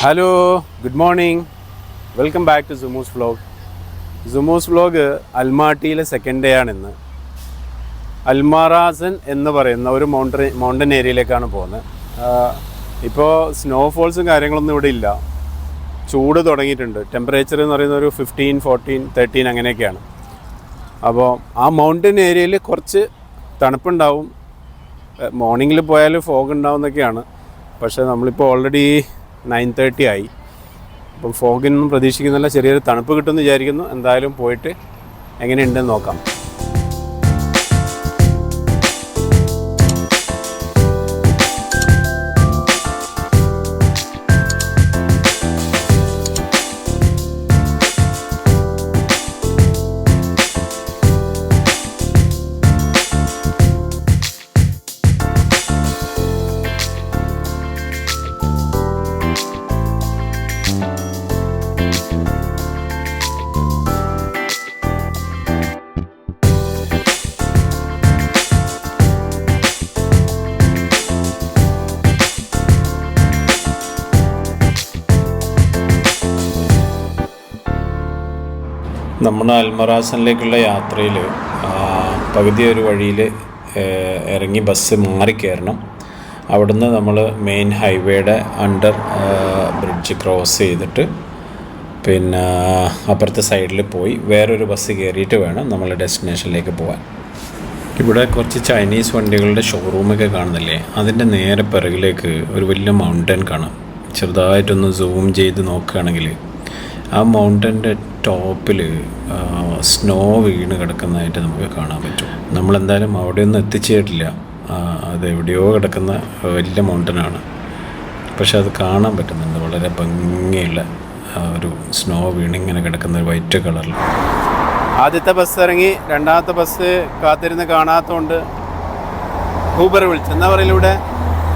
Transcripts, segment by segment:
Hello, good morning. Welcome back to സുമൂസ് vlog. സുമൂസ് vlog അൽമാട്ടിയിലെ സെക്കൻഡ് ഡേ ആണിന്ന്. അൽമാറാസൻ എന്ന് പറയുന്ന ഒരു മൗണ്ടൻ ഏരിയയിലേക്കാണ് പോകുന്നത്. ഇപ്പോൾ സ്നോഫോൾസും കാര്യങ്ങളൊന്നും ഇവിടെ ഇല്ല. ചൂട് തുടങ്ങിയിട്ടുണ്ട്. ടെമ്പറേച്ചർ എന്ന് പറയുന്ന ഒരു 15, 14, 13 അങ്ങനെയൊക്കെയാണ്. അപ്പോൾ ആ മൗണ്ടൻ ഏരിയയിൽ കുറച്ച് തണുപ്പുണ്ടാവും. മോർണിംഗിൽ പോയാൽ ഫോഗ് ഉണ്ടാവും എന്നൊക്കെയാണ്. പക്ഷേ നമ്മളിപ്പോൾ ഓൾറെഡി 9:30 ആയി. അപ്പം ഫോഗിനൊന്നും പ്രതീക്ഷിക്കുന്നില്ല. ചെറിയൊരു തണുപ്പ് കിട്ടുമെന്ന് വിചാരിക്കുന്നു. എന്തായാലും പോയിട്ട് എങ്ങനെയുണ്ടെന്ന് നോക്കാം. നമ്മൾ അൽമറാസനിലേക്കുള്ള യാത്രയിൽ പകുതി ഒരു വഴിയിൽ ഇറങ്ങി ബസ് മാറിക്കയറണം. അവിടുന്ന് നമ്മൾ മെയിൻ ഹൈവേയുടെ അണ്ടർ ബ്രിഡ്ജ് ക്രോസ് ചെയ്തിട്ട് പിന്നെ അപ്പുറത്തെ സൈഡിൽ പോയി വേറൊരു ബസ് കയറിയിട്ട് വേണം നമ്മൾ ഡെസ്റ്റിനേഷനിലേക്ക് പോകാൻ. ഇവിടെ കുറച്ച് ചൈനീസ് വണ്ടികളുടെ ഷോറൂമൊക്കെ കാണുന്നില്ലേ, അതിൻ്റെ നേരെ പിറകിലേക്ക് ഒരു വലിയ മൗണ്ടൻ കാണാം. ചെറുതായിട്ടൊന്ന് സൂം ചെയ്ത് നോക്കുകയാണെങ്കിൽ ആ മൗണ്ടൻ്റെ ടോപ്പിൽ സ്നോ വീണ് കിടക്കുന്നതായിട്ട് നമുക്ക് കാണാൻ പറ്റും. നമ്മളെന്തായാലും അവിടെയൊന്നും എത്തിച്ചേരില്ല. അത് എവിടെയോ കിടക്കുന്ന വലിയ മൗണ്ടനാണ്. പക്ഷെ അത് കാണാൻ പറ്റുന്നുണ്ട്. വളരെ ഭംഗിയുള്ള ഒരു സ്നോ വീണിങ്ങനെ കിടക്കുന്ന ഒരു വൈറ്റ് കളറിൽ. ആദ്യത്തെ ബസ് ഇറങ്ങി, രണ്ടാമത്തെ ബസ് കാത്തിരുന്ന് കാണാത്തതുകൊണ്ട് ഊബർ വിളിച്ചു. എന്താ പറയില്ല, ഇവിടെ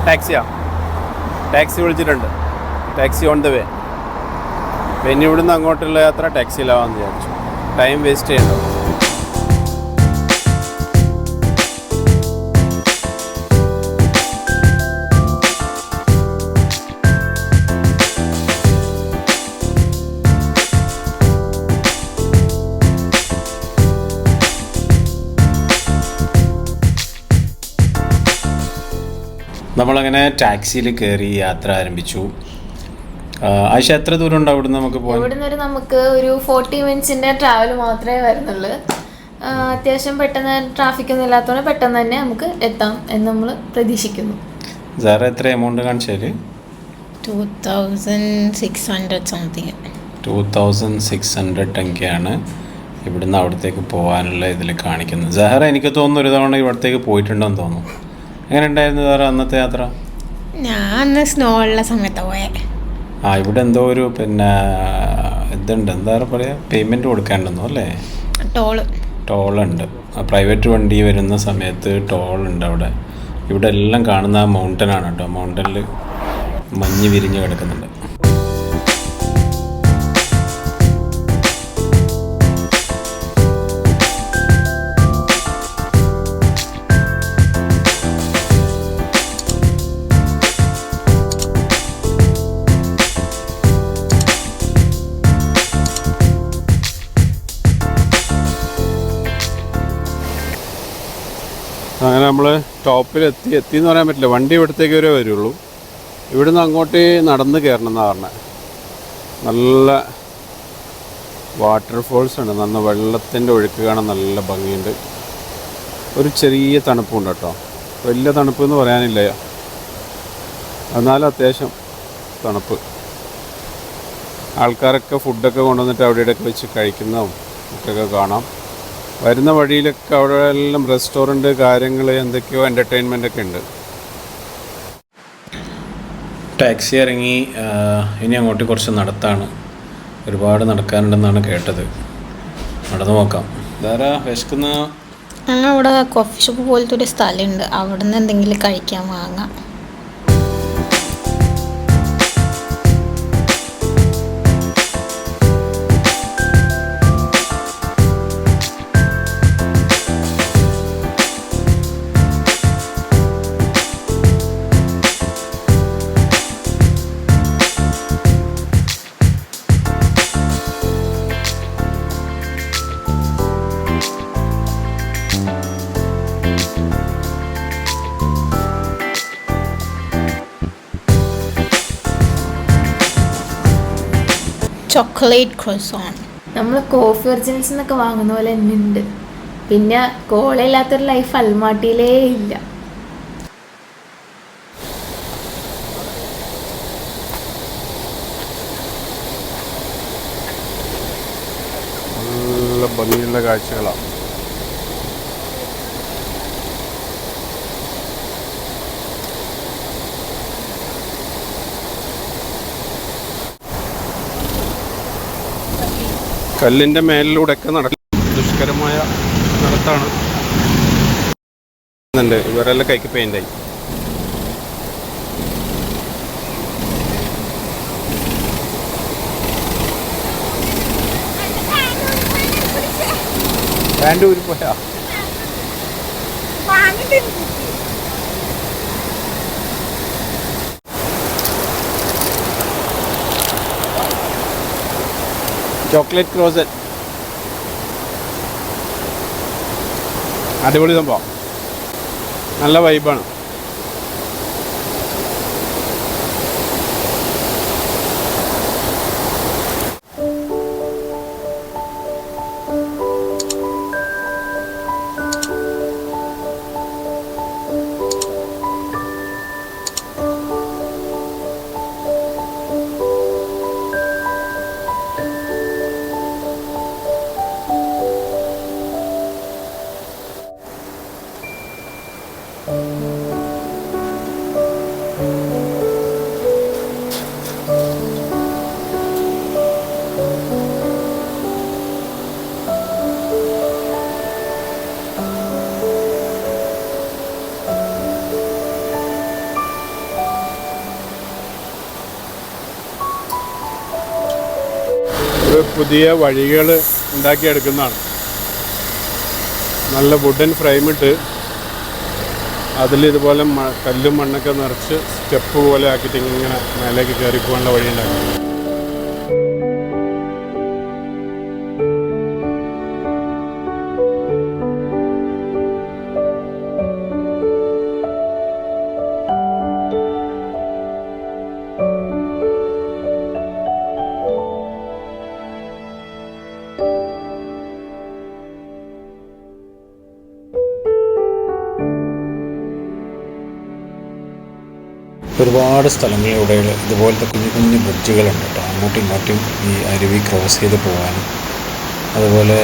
ടാക്സി വിളിച്ചിട്ടുണ്ട്. Taxi on the way. പിന്നെ ഇവിടുന്ന് അങ്ങോട്ടുള്ള യാത്ര ടാക്സിയിലാവാമെന്ന് വിചാരിച്ചു. ടൈം വേസ്റ്റ് ചെയ്യണ്ടോ. നമ്മളങ്ങനെ ടാക്സിയിൽ കയറി യാത്ര ആരംഭിച്ചു. ആയിഷ, എത്ര ദൂരം ഉണ്ട് അവിടുന്ന് നമുക്ക് പോകാൻ? ഇവിടുന്ന് നമുക്ക് ഒരു 40 മിനിറ്റ്സിന്റെ ട്രാവൽ മാത്രമേ വരുന്നുള്ളൂ. അത്യാവശ്യം പെട്ടെന്ന് ട്രാഫിക് ഒന്നും ഇല്ലാത്തതുകൊണ്ട് പെട്ടെന്ന് തന്നെ നമുക്ക് എത്താം എന്ന് നമ്മൾ പ്രതീക്ഷിക്കുന്നു. സാറ് എത്ര എമൗണ്ട് കാണിച്ചാൽ? 2600 സംതിങ്. 2600 ടങ്കയാണ് ഇവിടുന്ന് അവിടത്തേക്ക് പോകാനുള്ള ഇതിൽ കാണിക്കുന്നത്. സഹറ, എനിക്ക് തോന്നുന്നു ഒരു തവണ ഇവിടത്തേക്ക് പോയിട്ടുണ്ടോയെന്ന് തോന്നുന്നു. എങ്ങനെ ഉണ്ടായിരുന്നു സാറ് അന്നത്തെ യാത്ര? ഞാൻ അന്ന് സ്നോ ഉള്ള സമയത്താണ് പോയത്. ഇവിടെ എന്തോ ഒരു പിന്നെ ഇതുണ്ട്, എന്താ പറയുക, പേയ്മെൻറ്റ് കൊടുക്കാണ്ടെന്നോ അല്ലേ? ടോളുണ്ട്. പ്രൈവറ്റ് വണ്ടി വരുന്ന സമയത്ത് ടോളുണ്ട് അവിടെ. ഇവിടെ എല്ലാം കാണുന്ന ആ മൗണ്ടനാണ് കേട്ടോ. മൗണ്ടനിൽ മഞ്ഞ് വിരിഞ്ഞ് കിടക്കുന്നുണ്ട്. അങ്ങനെ നമ്മൾ ടോപ്പിലെത്തി എന്ന് പറയാൻ പറ്റില്ല. വണ്ടി ഇവിടത്തേക്ക് വരെ വരുള്ളൂ. ഇവിടുന്ന് അങ്ങോട്ട് നടന്ന് കയറണം എന്നാണ് പറഞ്ഞത്. നല്ല വാട്ടർഫോൾസ് ഉണ്ട്. നന്ന വെള്ളത്തിൻ്റെ ഒഴുക്ക് കാണാൻ നല്ല ഭംഗിയുണ്ട്. ഒരു ചെറിയ തണുപ്പുണ്ട് കേട്ടോ. വലിയ തണുപ്പ് എന്ന് പറയാനില്ല, എന്നാലും അത്യാവശ്യം തണുപ്പ്. ആൾക്കാരൊക്കെ ഫുഡൊക്കെ കൊണ്ടുവന്നിട്ട് അവിടെ ഇവിടെയൊക്കെ വെച്ച് കഴിക്കുന്നതും ഒക്കെ കാണാം. വരുന്ന വഴിയിലൊക്കെ അവിടെ എല്ലാം റെസ്റ്റോറൻറ്റ് കാര്യങ്ങൾ, എന്തൊക്കെയോ എൻ്റർടൈൻമെൻ്റ് ഒക്കെ ഉണ്ട്. ടാക്സി ഇറങ്ങി ഇനി അങ്ങോട്ട് കുറച്ച് നടത്താണ്. ഒരുപാട് നടക്കാനുണ്ടെന്നാണ് കേട്ടത്. നടന്നു നോക്കാം. ധാരാ വിശക്കുന്ന അവിടെ കോഫി ഷോപ്പ് പോലത്തെ ഒരു സ്ഥലമുണ്ട്. അവിടെ നിന്ന് എന്തെങ്കിലും കഴിക്കാൻ വാങ്ങാം. ചോക്ലേറ്റ് ക്രോസോൺ. നമ്മൾ കോഫി ഒറിജിനൽസ് എന്നൊക്കെ വാങ്ങുന്ന പോലെ തന്നെ ഉണ്ട്. പിന്നെ കോളയില്ലാത്തൊരു ലൈഫ് അൽമാട്ടിയിലേ ഇല്ല. നല്ല ഭംഗിയുള്ള കാഴ്ചകളാണ്. കല്ലിൻ്റെ മേലിലൂടെയൊക്കെ ദുഷ്കരമായ നടത്താണ്. ഇവരെല്ലാം കൈക്ക് പെയിൻ്റായി. പാൻ്റ് ഊരി പോയാ ചോക്ലേറ്റ് ക്രോസൻ അടിപൊളി സംഭവം. നല്ല വൈബാണ്. പുതിയ വഴികൾ ഉണ്ടാക്കിയെടുക്കുന്നതാണ്. നല്ല വുഡൻ ഫ്രെയിമിട്ട് അതിൽ ഇതുപോലെ കല്ലും മണ്ണൊക്കെ നിറച്ച് സ്റ്റെപ്പ് പോലെ ആക്കിയിട്ട് ഇങ്ങനെ മേലേക്ക് കയറി പോകാനുള്ള വഴി ഉണ്ടാക്കി. ഒരുപാട് സ്ഥലങ്ങളിലൂടെ ഇതുപോലത്തെ കുഞ്ഞു കുഞ്ഞു ബ്രിഡ്ജുകളുണ്ട് കേട്ടോ. അങ്ങോട്ടും ഇങ്ങോട്ടും ഈ അരുവി ക്രോസ് ചെയ്ത് പോകാനും. അതുപോലെ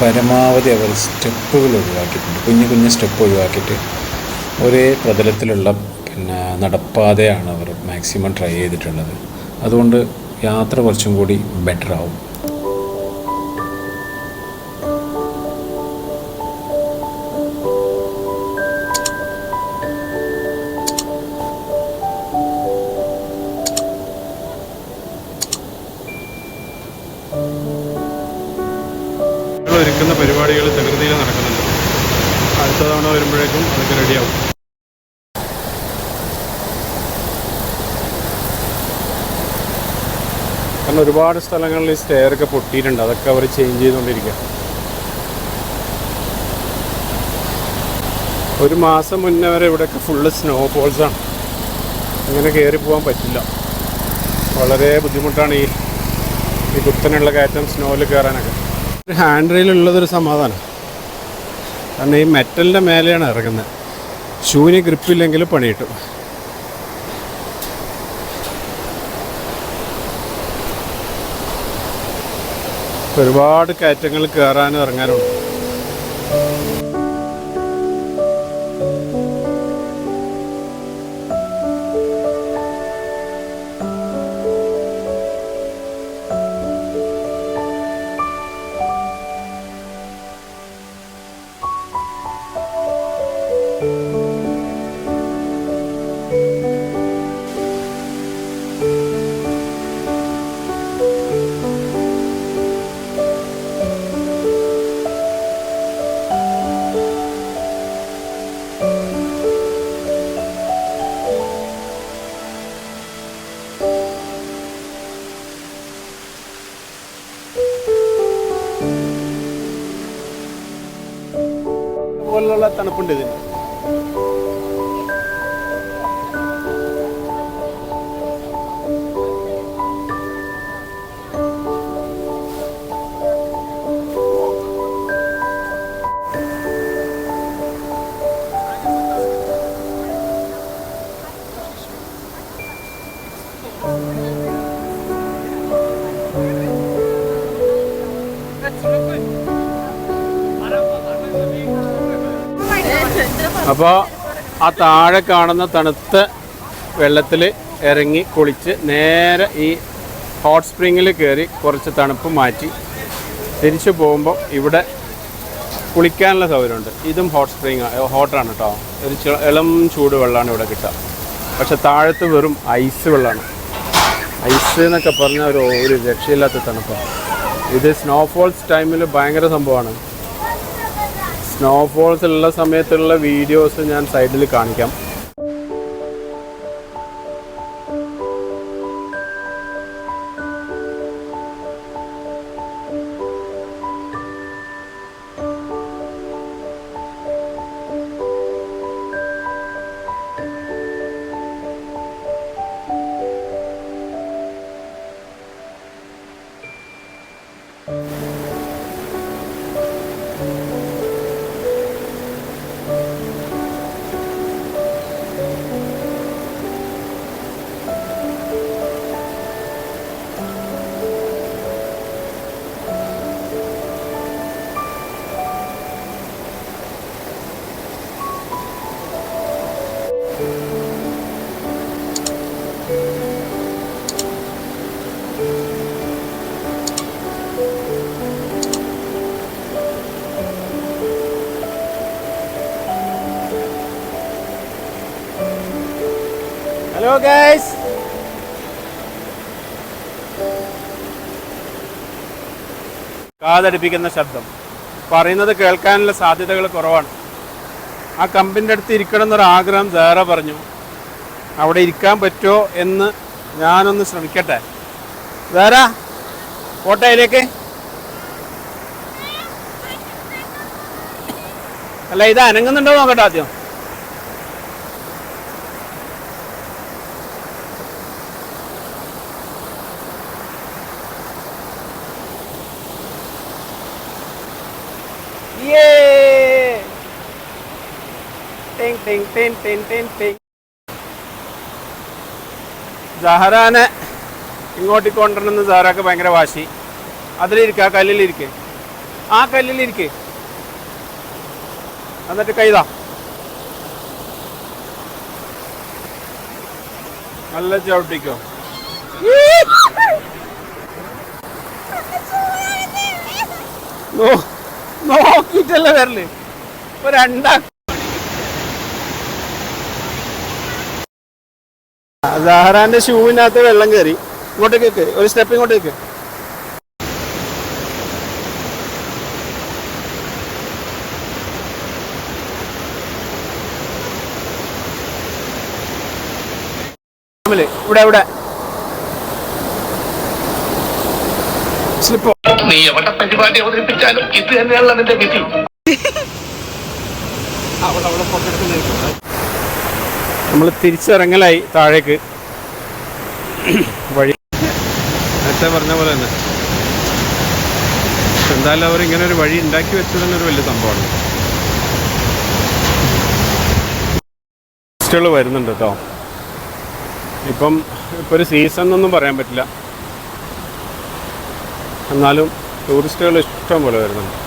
പരമാവധി അവർ സ്റ്റെപ്പുകൾ ഒഴിവാക്കിയിട്ടുണ്ട്. കുഞ്ഞു കുഞ്ഞു സ്റ്റെപ്പ് ഒഴിവാക്കിയിട്ട് ഒരേ പ്രതലത്തിലുള്ള നടപ്പാതയാണ് അവർ മാക്സിമം ട്രൈ ചെയ്തിട്ടുള്ളത്. അതുകൊണ്ട് യാത്ര കുറച്ചും കൂടി ബെറ്റർ ആവും. ഒരുക്കുന്ന പരിപാടികൾ തകൃതിയിൽ നടക്കുന്നുണ്ട്. അടുത്ത തവണ വരുമ്പോഴേക്കും അതൊക്കെ റെഡിയാവും. കാരണം ഒരുപാട് സ്ഥലങ്ങളിൽ ഈ സ്റ്റെയറൊക്കെ പൊട്ടിയിട്ടുണ്ട്. അതൊക്കെ അവർ ചേഞ്ച് ചെയ്തുകൊണ്ടിരിക്കുക. ഒരു മാസം മുന്നേ വരെ ഇവിടെയൊക്കെ ഫുള്ള് സ്നോഫോൾസാണ്. ഇങ്ങനെ കയറി പോകാൻ പറ്റില്ല. വളരെ ബുദ്ധിമുട്ടാണ് ഈ കുത്തനുള്ള കയറ്റം സ്നോയിൽ കയറാനൊക്കെ. ഒരു ഹാൻഡ് റെയിൽ ഉള്ളതൊരു സമാധാനം. കാരണം ഈ മെറ്റലിൻ്റെ മേലെയാണ് ഇറങ്ങുന്നത്. ഷൂവിന് ഗ്രിപ്പില്ലെങ്കിൽ പണി കിട്ടും. ഒരുപാട് കയറ്റങ്ങൾ കയറാനും ഇറങ്ങാനുണ്ട്. പോലുള്ള തണുപ്പുണ്ട് ഇതിന്. അപ്പോൾ ആ താഴെ കാണുന്ന തണുത്ത വെള്ളത്തിൽ ഇറങ്ങി കുളിച്ച് നേരെ ഈ ഹോട്ട് സ്പ്രിങ്ങിൽ കയറി കുറച്ച് തണുപ്പ് മാറ്റി തിരിച്ചു പോകുമ്പോൾ ഇവിടെ കുളിക്കാനുള്ള സൗകര്യമുണ്ട്. ഇതും ഹോട്ട് സ്പ്രിങ് ഹോട്ടാണ് കേട്ടോ. ഒരു ഇളം ചൂട് വെള്ളമാണ് ഇവിടെ കിട്ടുക. പക്ഷെ താഴത്ത് വെറും ഐസ് വെള്ളമാണ്. ഐസ് എന്നൊക്കെ പറഞ്ഞാൽ ഒരു രക്ഷയില്ലാത്ത തണുപ്പാണ്. ഇത് സ്നോഫോൾസ് ടൈമിൽ ഭയങ്കര സംഭവമാണ്. സ്നോഫോൾസ് ഉള്ള സമയത്തുള്ള വീഡിയോസ് ഞാൻ സൈഡിൽ കാണിക്കാം. ഹലോ ഗൈസ്, കാതടിപ്പിക്കുന്ന ശബ്ദം പറയുന്നത് കേൾക്കാനുള്ള സാധ്യതകൾ കുറവാണ്. ആ കമ്പിൻ്റെ അടുത്ത് ഇരിക്കണം എന്നൊരു ആഗ്രഹം സാറ പറഞ്ഞു. അവിടെ ഇരിക്കാൻ പറ്റുമോ എന്ന് ഞാനൊന്ന് ശ്രമിക്കട്ടെ. സാറ കോട്ടയിലേക്ക് അല്ല, ഇത് അനങ്ങുന്നുണ്ടോ നോക്കട്ടെ ആദ്യം. സഹറാനെ ഇങ്ങോട്ട് കൊണ്ടുവരണമെന്ന് സാറാക്ക് ഭയങ്കര വാശി. അതിലിരിക്കുക, ആ കല്ലിലിരിക്കെ, ആ കല്ലിലിരിക്കെ, എന്നിട്ട് കൈതാ നല്ല ചവിട്ടിക്കോ. നോക്കിട്ടല്ലേ വരല്. ഇപ്പൊ സഹറാന്റെ ഷൂവിനകത്ത് വെള്ളം കയറി. ഇങ്ങോട്ടേക്ക് ഒരു സ്റ്റെപ്പ് ഇങ്ങോട്ടേക്ക്. ഇവിടെ ഇവിടെ സ്ലിപ്പോ. നീ എവിടെ പരിപാടി അവതരിപ്പിച്ചാലും ഇത് തന്നെയാണ് അതിന്റെ വിധി. നമ്മൾ തിരിച്ചിറങ്ങലായി താഴേക്ക്. വഴി നേരത്തെ പറഞ്ഞ പോലെ തന്നെ എന്തായാലും അവരിങ്ങനെ ഒരു വഴി ഉണ്ടാക്കി വെച്ചത് തന്നെ ഒരു വലിയ സംഭവമാണ്. ടൂറിസ്റ്റുകൾ വരുന്നുണ്ട് കേട്ടോ. ഇപ്പം ഒരു സീസൺ എന്നൊന്നും പറയാൻ പറ്റില്ല, എന്നാലും ടൂറിസ്റ്റുകൾ ഇഷ്ടം പോലെ വരുന്നുണ്ട്.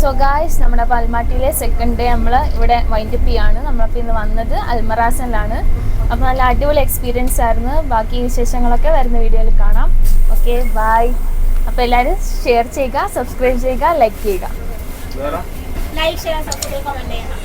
സോ ഗായ്സ്, നമ്മുടെ പൽമാട്ടിയിലെ സെക്കൻഡ് ഡേ നമ്മൾ ഇവിടെ വൈൻഡപ്പ് ചെയ്യാണ്. നമ്മളപ്പോൾ ഇന്ന് വന്നത് അൽമറാസനിലാണ്. അപ്പോൾ നല്ല അടിപൊളി എക്സ്പീരിയൻസ് ആയിരുന്നു. ബാക്കി വിശേഷങ്ങളൊക്കെ വരുന്ന വീഡിയോയിൽ കാണാം. Okay, bye. അപ്പോൾ എല്ലാവരും ഷെയർ ചെയ്യുക, സബ്സ്ക്രൈബ് ചെയ്യുക, ലൈക്ക് ചെയ്യുക. ലൈക്ക്, ഷെയർ, സബ്സ്ക്രൈബ്, കമൻറ്റ് ചെയ്യണം.